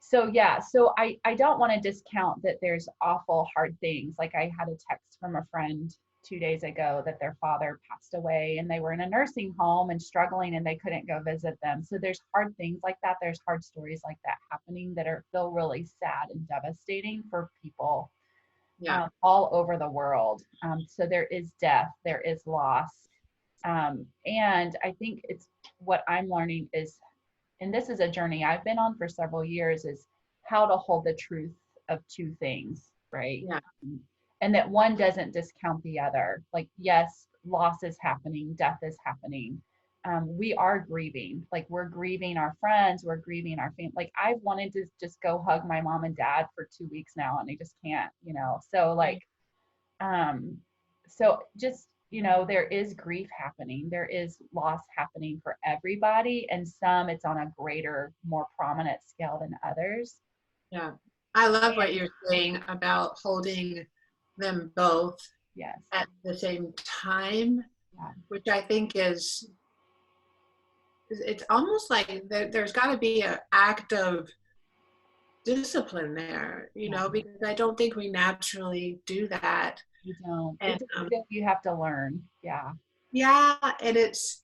So yeah, so I don't want to discount that there's awful hard things. Like I had a text from a friend 2 days ago that their father passed away and they were in a nursing home and struggling and they couldn't go visit them. So there's hard things like that. There's hard stories like that happening that feel really sad and devastating for people Yeah. all over the world. So there is death, there is loss. And I think it's what I'm learning is, and this is a journey I've been on for several years, is how to hold the truth of two things, right? Yeah. And that one doesn't discount the other. Like, yes, loss is happening, death is happening, we are grieving. Like we're grieving our friends, we're grieving our family. Like I've wanted to just go hug my mom and dad for 2 weeks now, and I just can't, you know. So like, so just, you know, there is grief happening, there is loss happening for everybody, and some it's on a greater, more prominent scale than others. Yeah. I love And what you're saying about holding them both yes, at the same time, yeah, which I think is, it's almost like there's got to be an act of discipline there, you yeah, know, because I don't think we naturally do that. you don't. And It's a skill you have to learn. Yeah, yeah, and it's,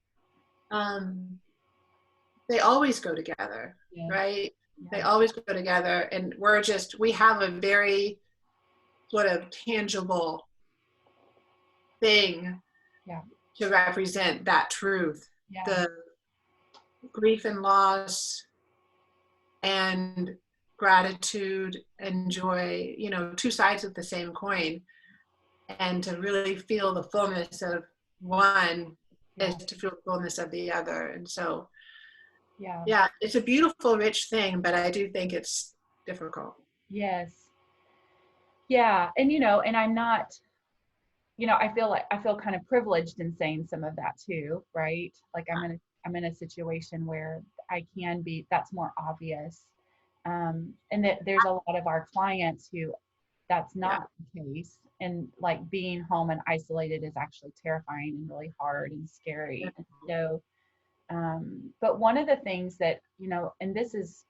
um, they always go together, yes, right? They yes, always go together. And we have a very sort of tangible thing yeah, to represent that truth. yeah, The grief and loss and gratitude and joy, you know, two sides of the same coin. And to really feel the fullness of one yeah, is to feel the fullness of the other. And so, yeah, yeah, it's a beautiful, rich thing, but I do think it's difficult. yes, yeah. And you know, and I'm not, you know, I feel kind of privileged in saying some of that too, right? Like I'm in a situation where I can be, that's more obvious. And that there's a lot of our clients who that's Yeah, not the case. And like being home and isolated is actually terrifying and really hard and yeah, scary. And so, but one of the things that, you know, and this is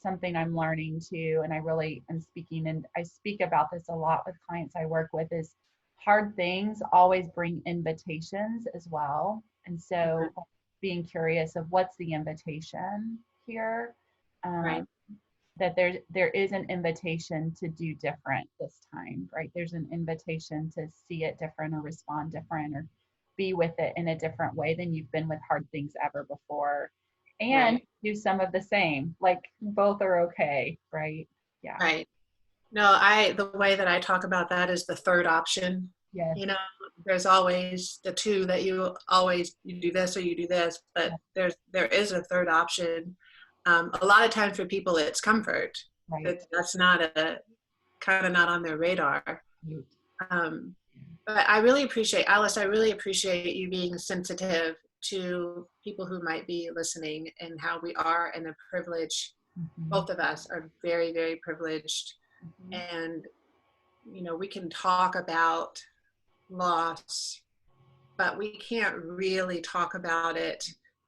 something I'm learning too, and I really am speaking, and I speak about this a lot with clients I work with, is hard things always bring invitations as well. And mhm, so being curious of what's the invitation here, right, um, that there is an invitation to do different this time, right? There's an invitation to see it different or respond different or be with it in a different way than you've been with hard things ever before, and right, do some of the same. Like both are okay, right? Yeah. right. No, the way that I talk about that is the third option. Yes. You know, there's always the two that you do this or you do this, but Yes. there is a third option. A lot of times for people, it's comfort. Right. That's not a kind of not on their radar. Right. Um, but I really appreciate, Alice, I really appreciate you being sensitive to people who might be listening and how we are in a privilege. Mhm. Both of us are very, very privileged. Mhm. And, you know, we can talk about loss, but we can't really talk about it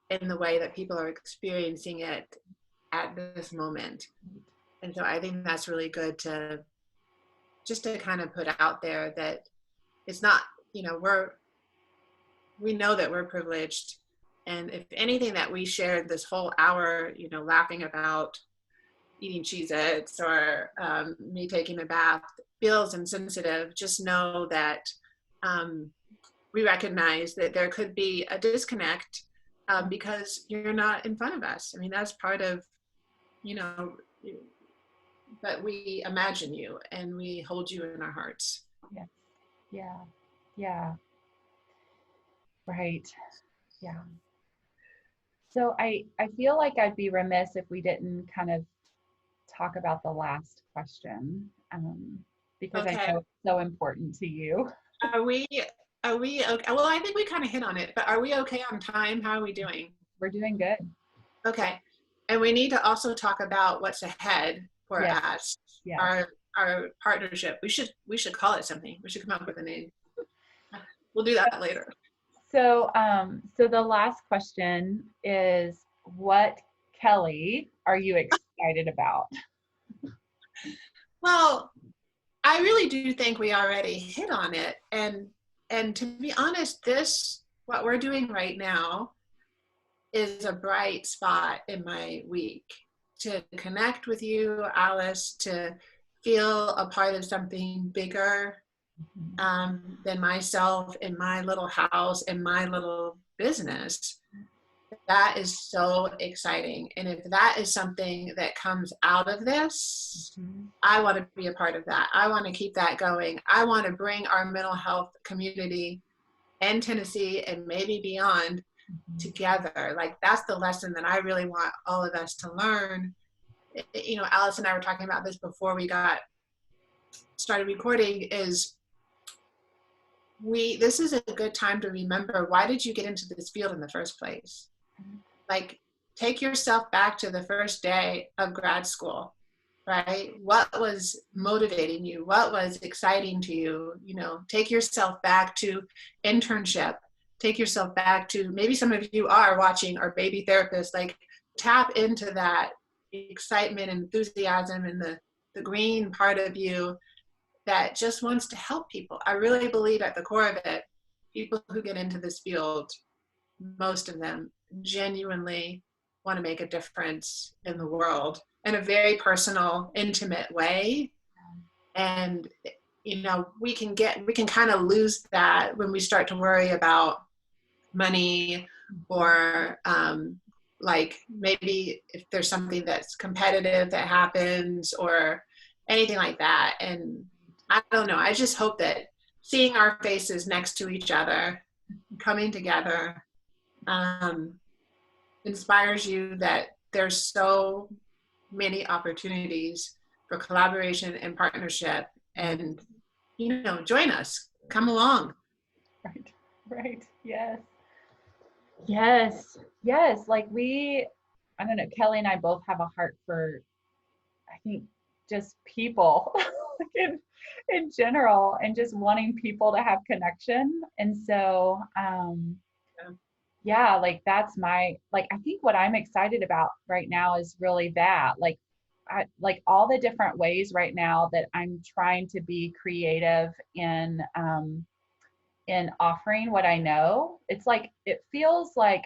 in the way that people are experiencing it at this moment. And so I think that's really good to just to kind of put out there that it's not, you know, we know that we're privileged. And if anything that we shared this whole hour, you know, laughing about eating Cheez-Its or me taking a bath feels insensitive, just know that um, we recognize that there could be a disconnect because you're not in front of us. I mean, that's part of, you know, but we imagine you and we hold you in our hearts. Yes. Yeah. Yeah. Right. Yeah. So I feel like I'd be remiss if we didn't kind of talk about the last question, because I Okay. know it's so important to you. Are we, are we okay? Well, I think we kind of hit on it, but are we okay on time? How are we doing? We're doing good. Okay. And we need to also talk about what's ahead for Yes. us, Yes. our partnership. We should call it something. We should come up with a name. We'll do that later. So, so the last question is, what Kelly are you excited about? Well, I really do think we already hit on it. And to be honest, this what we're doing right now is a bright spot in my week. To connect with you, Alice, to feel a part of something bigger than myself in my little house in my little business. That is so exciting. And if that is something that comes out of this, Mhm. I want to be a part of that. I want to keep that going. I want to bring our mental health community in Tennessee and maybe beyond together. Like that's the lesson that I really want all of us to learn. You know, Alice and I were talking about this before we got started recording, is this is a good time to remember, why did you get into this field in the first place? Like, take yourself back to the first day of grad school, right? What was motivating you? What was exciting to you? You know, take yourself back to internship. Take yourself back to, maybe some of you are watching our baby therapists, like tap into that excitement and enthusiasm and the green part of you that just wants to help people. I really believe at the core of it, people who get into this field, most of them genuinely want to make a difference in the world in a very personal, intimate way. And, you know, we can kind of lose that when we start to worry about money or like maybe if there's something that's competitive that happens or anything like that. And I don't know, I just hope that seeing our faces next to each other, coming together, inspires you that there's so many opportunities for collaboration and partnership. And, you know, join us, come along. Right. Yes. Yes. Like I don't know, Kelly and I both have a heart for, I think, just people like in general, and just wanting people to have connection. And so, yeah, like that's like, I think what I'm excited about right now is really that, like, like all the different ways right now that I'm trying to be creative in offering what I know. It's like it feels like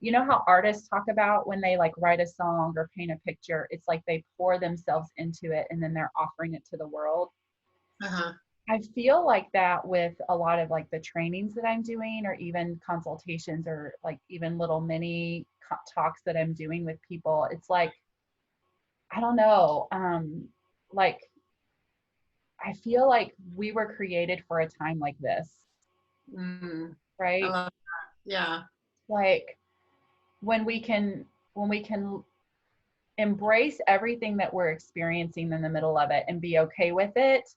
you know how artists talk about when they like write a song or paint a picture, it's like they pour themselves into it and then they're offering it to the world. Uh-huh. I feel like that with a lot of like the trainings that I'm doing, or even consultations, or like even little mini talks that I'm doing with people. It's like, I don't know, like I feel like we were created for a time like this, I right? love that. Yeah. Like when we can embrace everything that we're experiencing in the middle of it and be okay with it,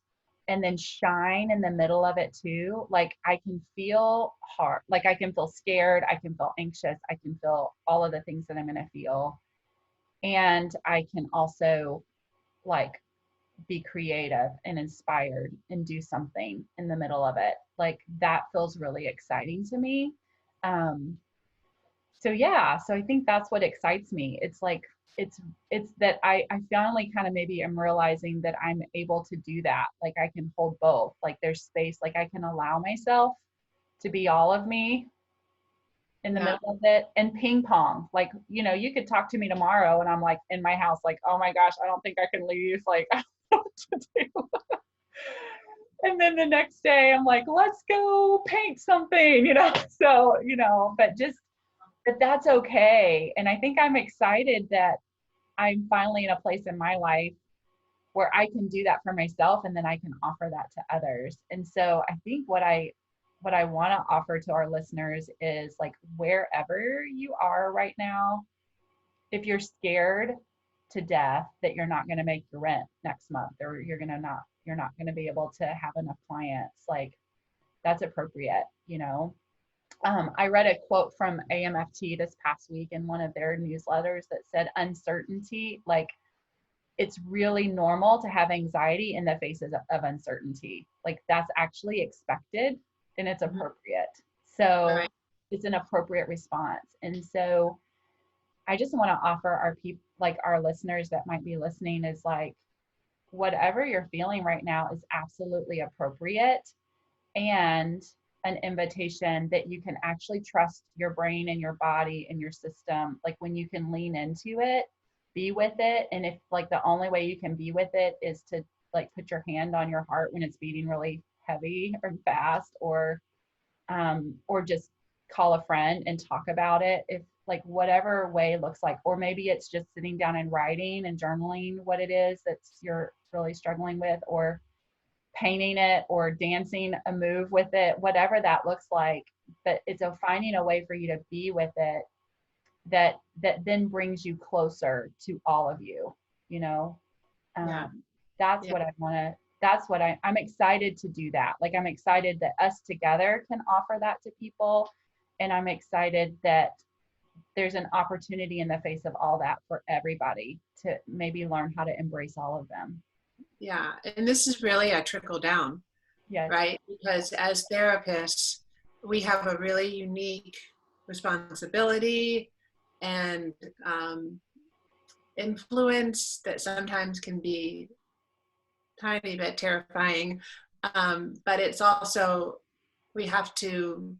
and then shine in the middle of it too. Like I can feel hard, like I can feel scared, I can feel anxious, I can feel all of the things that I'm going to feel, and I can also like be creative and inspired and do something in the middle of it. Like that feels really exciting to me. um so yeah, so I think that's what excites me. It's like it's it's that I finally kind of maybe am realizing that I'm able to do that. Like I can hold both. Like there's space, like I can allow myself to be all of me in the Yeah. middle of it, and ping pong. Like, you know, you could talk to me tomorrow and I'm like in my house, like, oh my gosh, I don't think I can leave. Like, I don't know what to do. And then the next day I'm like, let's go paint something, you know? So, you know, but that's okay. And I think I'm excited that I'm finally in a place in my life where I can do that for myself, and then I can offer that to others. And so I think what I want to offer to our listeners is like, wherever you are right now, if you're scared to death that you're not going to make your rent next month, or you're not going to be able to have enough clients, like that's appropriate, you know. I read a quote from AMFT this past week in one of their newsletters that said uncertainty, like it's really normal to have anxiety in the faces of uncertainty. Like that's actually expected and it's appropriate. So Right. it's an appropriate response. And so I just want to offer our people, like our listeners that might be listening, is like, whatever you're feeling right now is absolutely appropriate, and an invitation that you can actually trust your brain and your body and your system. Like when you can lean into it, be with it. And if like the only way you can be with it is to like put your hand on your heart when it's beating really heavy or fast, or just call a friend and talk about it, if like whatever way looks like, or maybe it's just sitting down and writing and journaling what it is that's you're really struggling with, or painting it or dancing a move with it, whatever that looks like. But it's a finding a way for you to be with it that then brings you closer to all of you, you know. Yeah. That's Yeah. what I want to, that's what I'm excited to do that. Like, I'm excited that us together can offer that to people. And I'm excited that there's an opportunity in the face of all that for everybody to maybe learn how to embrace all of them. Yeah. And this is really a trickle down, Yes. right? Because as therapists, we have a really unique responsibility and influence that sometimes can be tiny bit terrifying. But it's also, we have to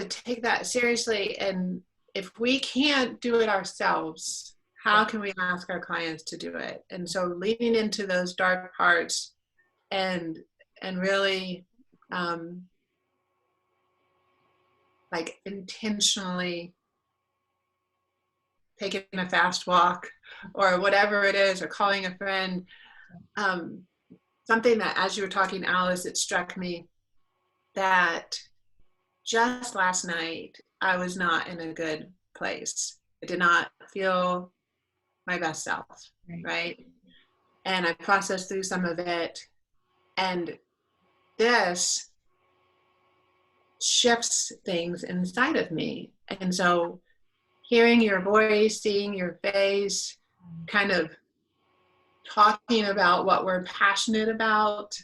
take that seriously. And if we can't do it ourselves, how can we ask our clients to do it? And so leaning into those dark parts and really like intentionally taking a fast walk or whatever it is, or calling a friend. Something that, as you were talking, Alice, it struck me that just last night I was not in a good place. I did not feel my best self, right? And I processed through some of it, and this shifts things inside of me. And so hearing your voice, seeing your face, kind of talking about what we're passionate about,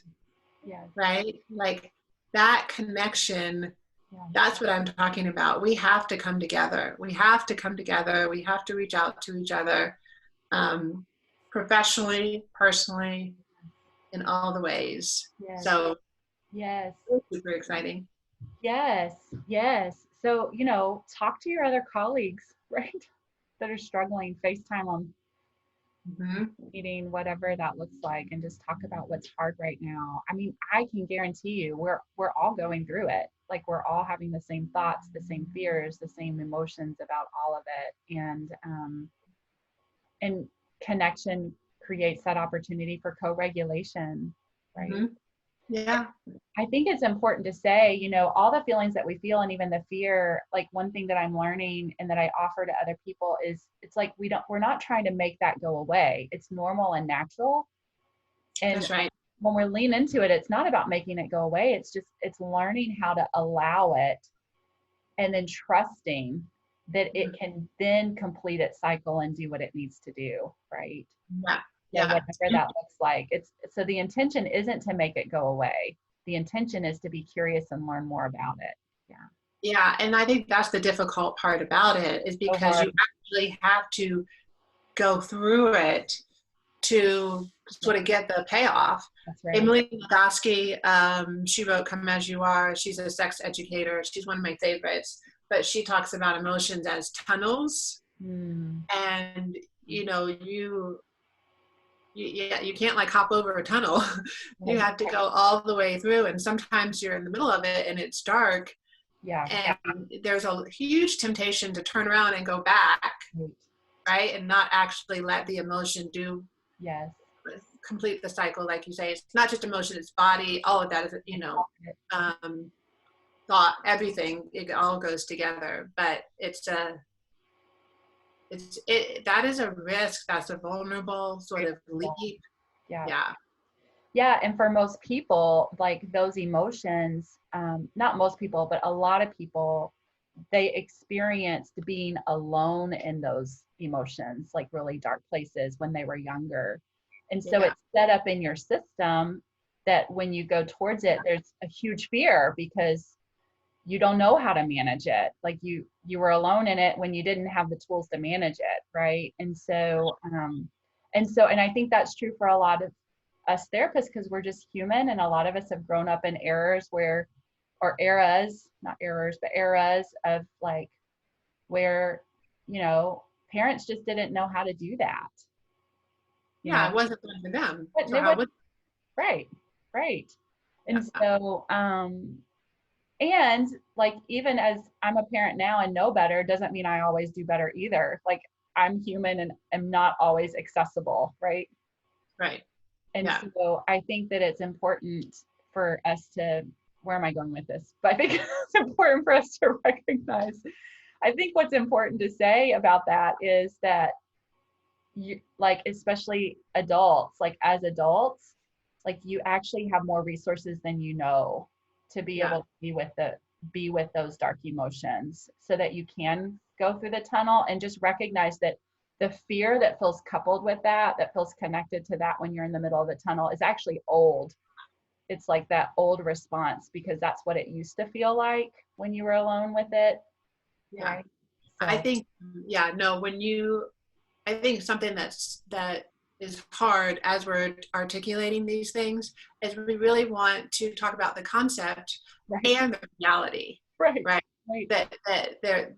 right? Like that connection, that's what I'm talking about. We have to come together. We have to come together. We have to reach out to each other, professionally, personally, in all the ways. So Yes. super exciting. Yes. Yes. So, you know, talk to your other colleagues, right? That are struggling, FaceTime on meeting, whatever that looks like, and just talk about what's hard right now. I mean, I can guarantee you we're all going through it. Like, we're all having the same thoughts, the same fears, the same emotions about all of it. And connection creates that opportunity for co-regulation, right? Yeah. I think it's important to say, you know, all the feelings that we feel and even the fear, like, one thing that I'm learning and that I offer to other people is, it's like we're not trying to make that go away. It's normal and natural. And that's right. when we lean into it, it's not about making it go away. It's learning how to allow it, and then trusting that it can then complete its cycle and do what it needs to do, right? Yeah. So whatever that looks like. So the intention isn't to make it go away. The intention is to be curious and learn more about it. Yeah. Yeah. And I think that's the difficult part about it, is because you actually have to go through it to sort of get the payoff. That's right. Emily Nagoski, she wrote Come As You Are. She's a sex educator. She's one of my favorites, but she talks about emotions as tunnels. And, you know, you can't like hop over a tunnel. You have to go all the way through. And sometimes you're in the middle of it and it's dark. And there's a huge temptation to turn around and go back, right? And not actually let the emotion complete the cycle. Like you say, it's not just emotion, it's body, all of that is, you know, thought, everything, it all goes together. But that is a risk. That's a vulnerable sort of leap. Yeah. And for most people, like, those emotions, not most people, but a lot of people, they experienced being alone in those emotions, like really dark places, when they were younger. And so it's set up in your system that when you go towards it, there's a huge fear because you don't know how to manage it. Like, you were alone in it when you didn't have the tools to manage it, right? And I think that's true for a lot of us therapists, because we're just human, and a lot of us have grown up in eras of, like, where, you know, parents just didn't know how to do that. It wasn't fun for them. Right. And so, and like, even as I'm a parent now and know better, doesn't mean I always do better either. Like, I'm human and am not always accessible, right? And Yeah. so I think that it's important for us to, where am I going with this? But I think it's important for us to recognize. I think what's important to say about that is that you, like, especially adults, like as adults, like you actually have more resources than you know to be Yeah. able to be with those dark emotions so that you can go through the tunnel and just recognize that the fear that feels coupled with that feels connected to that when you're in the middle of the tunnel is actually old. It's like that old response because that's what it used to feel like when you were alone with it, Yeah. right? I So think, yeah, no, I think something that is hard as we're articulating these things is we really want to talk about the concept right, and the reality, right, right? right, That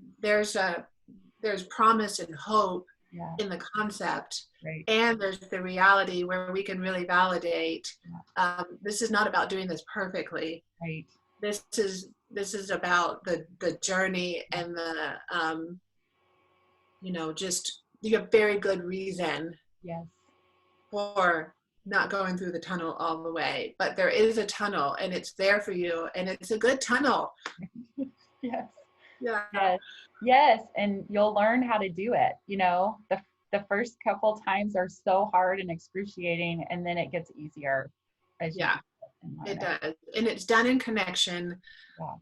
there's promise and hope yeah, in the concept, right, and there's the reality where we can really validate. yeah, This is not about doing this perfectly. right, This is about the journey and the just you have very good reason yes. for not going through the tunnel all the way, but there is a tunnel and it's there for you and it's a good tunnel. Yes. Yeah. Yes. Yes. And you'll learn how to do it. You know, the first couple times are so hard and excruciating, and then it gets easier as you do Yeah, it and learn it it. does. And it's done in connection.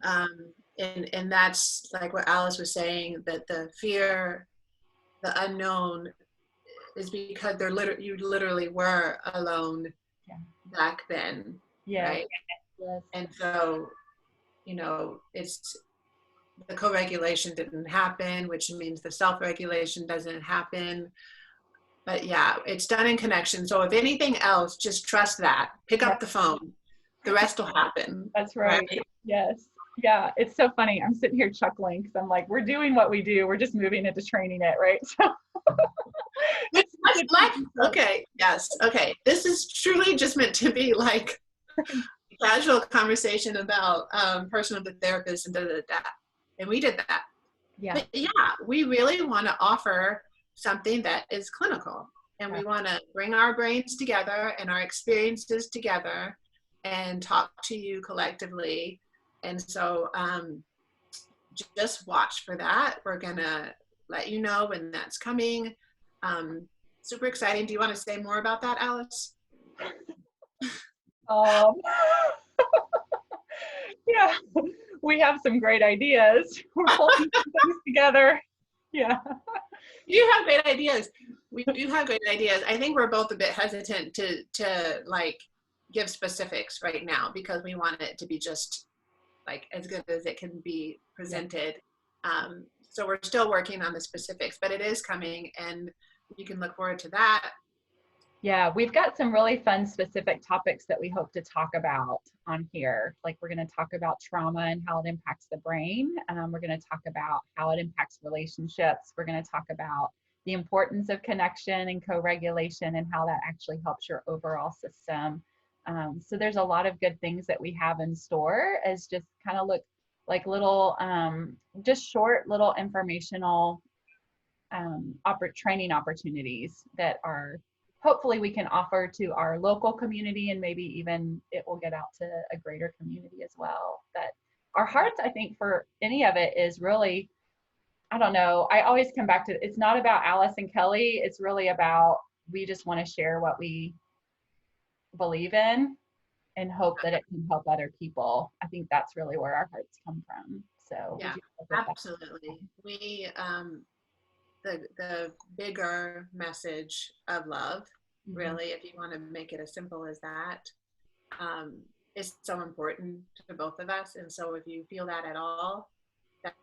Yeah. And that's like what Alice was saying, that the fear, the unknown is because you literally were alone Yeah. back then, Yes. right? Yes. And so, it's the co-regulation didn't happen, which means the self-regulation doesn't happen. But yeah, it's done in connection. So if anything else, just trust that. Pick Yeah. up the phone. The rest will happen. That's Right? right. Yes. Yeah. It's so funny. I'm sitting here chuckling because I'm like, we're doing what we do. We're just moving into training it, right? So It's like, okay, yes, okay. This is truly just meant to be like a casual conversation about person of the therapist and da da da. And we did that. yeah. But yeah, we really want to offer something that is clinical. And Yeah. we want to bring our brains together and our experiences together and talk to you collectively. And so just watch for that. We're going to let you know when that's coming. Super exciting. Do you want to say more about that, Alice? Um, yeah. We have some great ideas. We're pulling some things together. Yeah. You have great ideas. We do have great ideas. I think we're both a bit hesitant to like give specifics right now because we want it to be just like as good as it can be presented. So we're still working on the specifics, but it is coming and you can look forward to that. Yeah, we've got some really fun specific topics that we hope to talk about on here. Like we're going to talk about trauma and how it impacts the brain. We're going to talk about how it impacts relationships. We're going to talk about the importance of connection and co-regulation and how that actually helps your overall system. So there's a lot of good things that we have in store as just kind of look like little, just short little informational training opportunities that are hopefully we can offer to our local community, and maybe even it will get out to a greater community as well. But our hearts, I think, for any of it is really, I don't know, I always come back to, it's not about Alice and Kelly. It's really about, we just want to share what we believe in and hope that it can help other people. I think that's really where our hearts come from. So Yeah, absolutely. We the bigger message of love, really, if you want to make it as simple as that, is so important to both of us. And so if you feel that at all,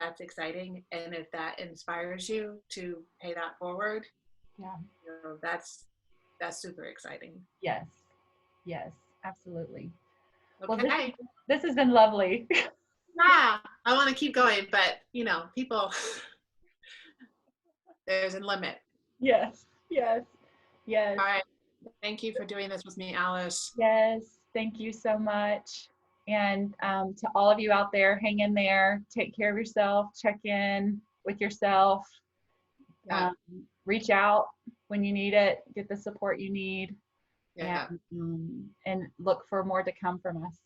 that's exciting. And if that inspires you to pay that forward, yeah, that's super exciting. yes, yes, absolutely. Well, Okay. this has been lovely. Yeah, I want to keep going, but people, there's a limit. Yes, yes, yes, All right. Thank you for doing this with me, Alice. yes. Thank you so much. And to all of you out there, hang in there, take care of yourself, check in with yourself, Yeah. reach out when you need it, get the support you need. Yeah. And look for more to come from us.